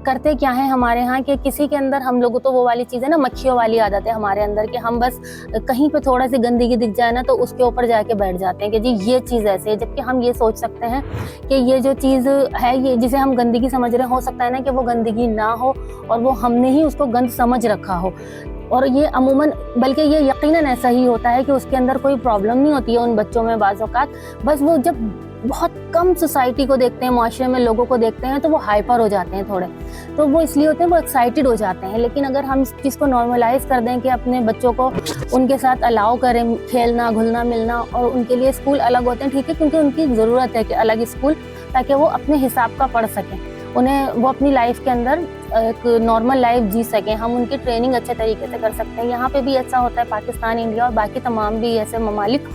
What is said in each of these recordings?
करते क्या है हमारे यहाँ कि किसी के अंदर हम लोगों तो वो वाली चीज़ है ना, मक्खियों वाली आदत है हमारे अंदर कि हम बस कहीं पे थोड़ा सी गंदगी दिख जाए ना तो उसके ऊपर जाके बैठ जाते हैं कि जी ये चीज़ ऐसे है। जबकि हम ये सोच सकते हैं कि ये जो चीज़ है, ये जिसे हम गंदगी समझ रहे हैं, हो सकता है ना कि वो गंदगी ना हो और वो हमने ही उसको गंद समझ रखा हो। और ये अमूमन, बल्कि ये यकीनन ऐसा ही होता है कि उसके अंदर कोई प्रॉब्लम नहीं होती है उन बच्चों में बाज़ औक़ात। बस वो जब बहुत कम सोसाइटी को देखते हैं, माशरे में लोगों को देखते हैं, तो वो हाइपर हो जाते हैं थोड़े, तो वो इसलिए होते हैं, वो एक्साइटेड हो जाते हैं। लेकिन अगर हम इस चीज़ को नॉर्मलाइज़ कर दें कि अपने बच्चों को उनके साथ अलाउ करें खेलना, घुलना मिलना, और उनके लिए स्कूल अलग होते हैं, ठीक है, क्योंकि उनकी ज़रूरत है कि अलग स्कूल, ताकि वो अपने हिसाब का पढ़ सकें, उन्हें वो अपनी लाइफ के अंदर एक नॉर्मल लाइफ जी सकें, हम उनकी ट्रेनिंग अच्छे तरीके से कर सकते हैं। यहाँ पे भी ऐसा होता है, पाकिस्तान, इंडिया और बाकी तमाम भी ऐसे ममालिक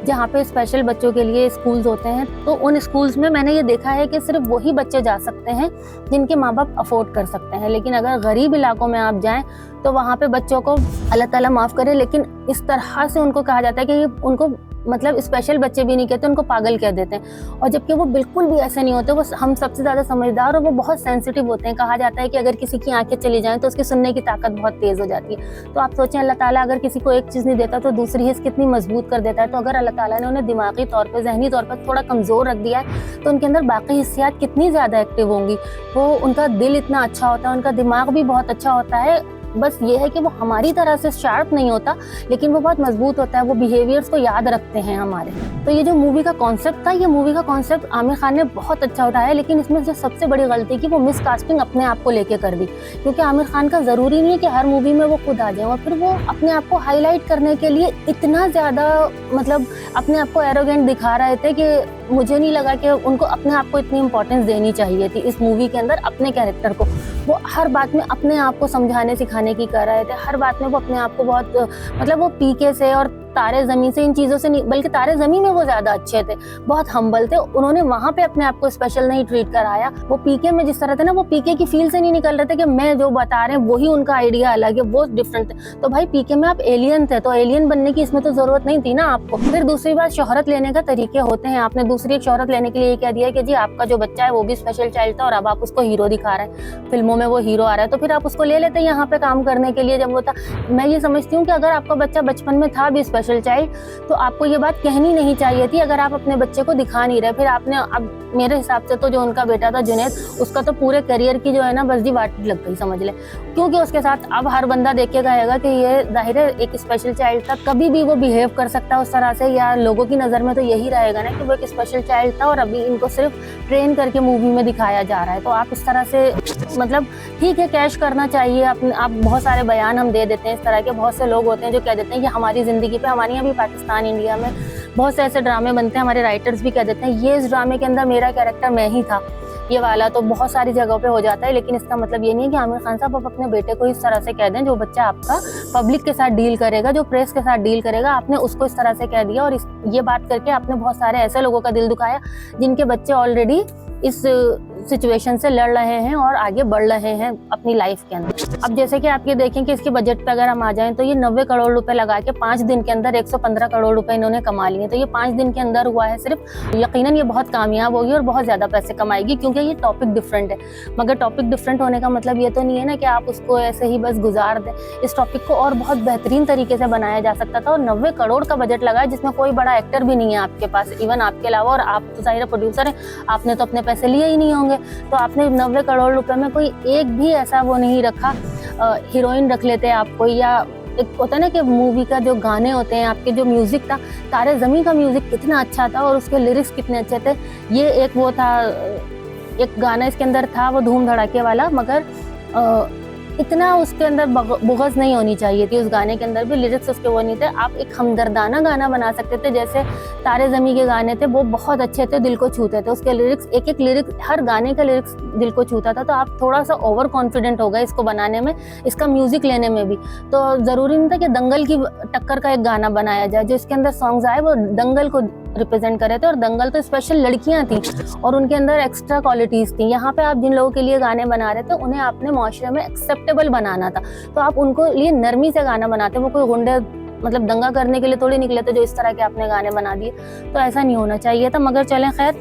जहाँ पे स्पेशल बच्चों के लिए स्कूल्स होते हैं, तो उन स्कूल्स में मैंने ये देखा है कि सिर्फ वही बच्चे जा सकते हैं जिनके माँ बाप अफोर्ड कर सकते हैं। लेकिन अगर गरीब इलाकों में आप जाएँ तो वहाँ पे बच्चों को, अल्लाह ताला माफ़ करे, लेकिन इस तरह से उनको कहा जाता है कि ये उनको, मतलब स्पेशल बच्चे भी नहीं कहते, उनको पागल कह देते हैं। और जबकि वो बिल्कुल भी ऐसे नहीं होते, वो हम सबसे ज़्यादा समझदार और वो बहुत सेंसिटिव होते हैं। कहा जाता है कि अगर किसी की आंखें चली जाएं तो उसकी सुनने की ताकत बहुत तेज़ हो जाती है। तो आप सोचें, अल्लाह ताला अगर किसी को एक चीज़ नहीं देता तो दूसरी हिस्स कितनी मजबूत कर देता है। तो अगर अल्लाह ताला ने उन्हें दिमागी तौर पर, ज़हनी तौर पर थोड़ा कमज़ोर रख दिया है, तो उनके अंदर बाकी हिस्सियात कितनी ज़्यादा एक्टिव होंगी। वो, उनका दिल इतना अच्छा होता है, उनका दिमाग भी बहुत अच्छा होता है। बस ये है कि वो हमारी तरह से शार्प नहीं होता, लेकिन वो बहुत मजबूत होता है, वो बिहेवियर्स को याद रखते हैं हमारे। तो ये जो मूवी का कॉन्सेप्ट था, ये मूवी का कॉन्सेप्ट आमिर खान ने बहुत अच्छा उठाया, लेकिन इसमें जो सबसे बड़ी गलती की, वो मिसकास्टिंग अपने आप को लेके कर दी। क्योंकि आमिर खान का ज़रूरी नहीं है कि हर मूवी में वो खुद आ जाए, और फिर वो अपने आप को हाईलाइट करने के लिए इतना ज़्यादा, मतलब अपने आप को एरोगेंट दिखा रहे थे कि मुझे नहीं लगा कि उनको अपने आप को इतनी इंपॉर्टेंस देनी चाहिए थी इस मूवी के अंदर अपने कैरेक्टर को। वो हर बात में अपने आप को समझाने सिखाने की कर रहे थे, हर बात में वो अपने आप को बहुत, मतलब वो पीके से और तारे ज़मीं से, इन चीज़ों से नहीं, बल्कि तारे ज़मीं में वो ज़्यादा अच्छे थे, बहुत हम्बल थे। उन्होंने वहाँ पे अपने आप को स्पेशल नहीं ट्रीट कराया। वो पीके में जिस तरह थे ना, वो पीके की फील से नहीं निकल रहे थे कि मैं जो बता रहे हैं वही उनका आइडिया अलग है, वो डिफरेंट थे। तो भाई पीके में आप एलियन थे, तो एलियन बनने की इसमें तो ज़रूरत नहीं थी ना आपको। फिर दूसरी बात, शोहरत लेने का तरीके होते हैं। आपने दूसरी एक शोहरत लेने के लिए ये कह दिया कि जी आपका जो बच्चा है वो भी स्पेशल चाइल्ड था और अब आप उसको हीरो दिखा रहे हैं, फिल्मों में वो हीरो आ रहा है, तो फिर आप उसको ले लेते यहाँ पे काम करने के लिए जब वो था। मैं ये समझती हूँ कि अगर आपका बच्चा बचपन में था भी स्पेशल चाइल्ड, तो आपको ये बात कहनी नहीं चाहिए थी, अगर आप अपने बच्चे को दिखा नहीं रहे। फिर आपने, अब मेरे हिसाब से तो जो उनका बेटा था जुनैद, उसका तो पूरे करियर की जो है ना बस जी वाट लग गई, समझ ले। क्योंकि उसके साथ अब हर बंदा देख के कहेगा कि ये जाहिर है एक स्पेशल चाइल्ड था, कभी भी वो बिहेव कर सकता है उस तरह से, या लोगों की नज़र में तो यही रहेगा ना कि वो एक स्पेशल चाइल्ड था और अभी इनको सिर्फ ट्रेन करके मूवी में दिखाया जा रहा है। तो आप इस तरह से, मतलब ठीक है, कैश करना चाहिए। आप बहुत सारे बयान हम दे देते हैं इस तरह के, बहुत से लोग होते हैं जो कह देते हैं कि हमारी ज़िंदगी पे, हमारे यहाँ भी पाकिस्तान, इंडिया में बहुत से ऐसे ड्रामे बनते हैं, हमारे राइटर्स भी कह देते हैं ये इस ड्रामे के अंदर मेरा कैरेक्टर मैं ही था, ये वाला। तो बहुत सारी जगहों पे हो जाता है, लेकिन इसका मतलब ये नहीं है कि आमिर खान साहब आप अपने बेटे को इस तरह से कह दें। जो बच्चा आपका पब्लिक के साथ डील करेगा, जो प्रेस के साथ डील करेगा, आपने उसको इस तरह से कह दिया, और ये बात करके आपने बहुत सारे ऐसे लोगों का दिल दुखाया जिनके बच्चे ऑलरेडी इस सिचुएशन से लड़ रहे हैं और आगे बढ़ रहे हैं अपनी लाइफ के अंदर। अब जैसे कि आप ये देखें कि इसके बजट पे अगर हम आ जाएं तो ये 90 करोड़ रुपए लगा के 5 दिन के अंदर 115 करोड़ रुपए इन्होंने कमा लिए। तो ये 5 दिन के अंदर हुआ है सिर्फ। यकीनन ये बहुत कामयाब होगी और बहुत ज़्यादा पैसे कमाएगी, क्योंकि ये टॉपिक डिफरेंट है। मगर टॉपिक डिफरेंट होने का मतलब ये तो नहीं है ना कि आप उसको ऐसे ही बस गुजार दें। इस टॉपिक को और बहुत बेहतरीन तरीके से बनाया जा सकता था, और 90 करोड़ का बजट लगा है जिसमें कोई बड़ा एक्टर भी नहीं है आपके पास, इवन आपके अलावा, और आप तो जाहिर प्रोड्यूसर हैं, आपने तो अपने पैसे लिए ही नहीं होंगे। तो आपने 90 करोड़ रुपए में कोई एक भी ऐसा वो नहीं रखा, हीरोइन रख लेते आप कोई, या एक होता है ना कि मूवी का जो गाने होते हैं, आपके जो म्यूजिक था, तारे ज़मीं का म्यूजिक कितना अच्छा था और उसके लिरिक्स कितने अच्छे थे। ये एक वो था, एक गाना इसके अंदर था वो धूम धड़ाके वाला, मगर इतना उसके अंदर बुग़ज़ नहीं होनी चाहिए थी। उस गाने के अंदर भी लिरिक्स उसके वो नहीं थे। आप एक हमदर्दाना गाना बना सकते थे, जैसे तारे ज़मीं के गाने थे, वो बहुत अच्छे थे, दिल को छूते थे। उसके लिरिक्स, एक एक लिरिक्स, हर गाने का लिरिक्स दिल को छूता था। तो आप थोड़ा सा ओवर कॉन्फिडेंट हो गए इसको बनाने में, इसका म्यूज़िक लेने में भी। तो ज़रूरी नहीं था कि दंगल की टक्कर का एक गाना बनाया जाए। जो इसके अंदर सॉन्ग्स आए वो दंगल को रिप्रेजेंट करे थे, और दंगल तो स्पेशल लड़कियां थी और उनके अंदर एक्स्ट्रा क्वालिटीज़ थी। यहाँ पे आप जिन लोगों के लिए गाने बना रहे थे, उन्हें आपने माशरे में एक्सेप्टेबल बनाना था, तो आप उनको लिए नरमी से गाना बनाते। वो कोई गुंडे मतलब दंगा करने के लिए थोड़ी निकले थे जो इस तरह के आपने गाने बना दिए। तो ऐसा नहीं होना चाहिए था। मगर चलें खैर,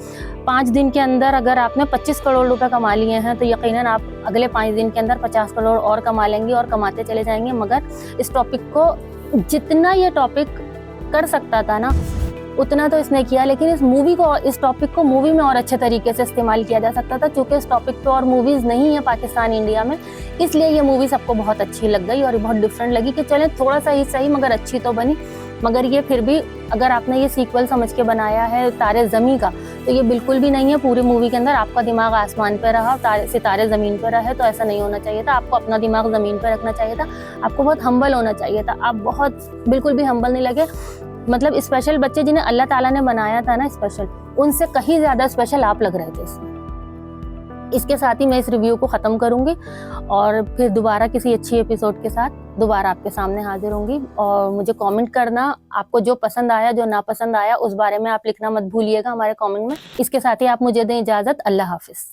5 दिन के अंदर अगर आपने 25 करोड़ रुपए कमा लिए हैं तो यकीनन आप अगले 5 दिन के अंदर 50 करोड़ और कमा लेंगे और कमाते चले जाएंगे। मगर इस टॉपिक को, जितना ये टॉपिक कर सकता था ना उतना तो इसने किया, लेकिन इस टॉपिक को मूवी में और अच्छे तरीके से इस्तेमाल किया जा सकता था। चूंकि इस टॉपिक पे और मूवीज नहीं है पाकिस्तान इंडिया में, इसलिए ये मूवी सबको बहुत अच्छी लग गई और बहुत डिफरेंट लगी कि चले थोड़ा सा ही सही मगर अच्छी तो बनी। मगर ये फिर भी अगर आपने ये सीक्वल समझ के बनाया है तारे ज़मीं का, तो ये बिल्कुल भी नहीं है। पूरी मूवी के अंदर आपका दिमाग आसमान पे रहा, सितारे ज़मीन पे रहे, तो ऐसा नहीं होना चाहिए था। आपको अपना दिमाग ज़मीन पे रखना चाहिए था। आपको बहुत हम्बल होना चाहिए था। आप बिल्कुल भी हम्बल नहीं लगे। मतलब स्पेशल बच्चे जिन्हें अल्लाह ताला ने बनाया था ना स्पेशल, उनसे कहीं ज़्यादा स्पेशल आप लग रहे थे इसमें। इसके साथ ही मैं इस रिव्यू को ख़त्म करूँगी और फिर दोबारा किसी अच्छी एपिसोड के साथ दोबारा आपके सामने हाजिर होंगी। और मुझे कमेंट करना, आपको जो पसंद आया जो ना पसंद आया उस बारे में आप लिखना मत भूलिएगा हमारे कमेंट में। इसके साथ ही आप मुझे दें इजाज़त। अल्लाह हाफिज़।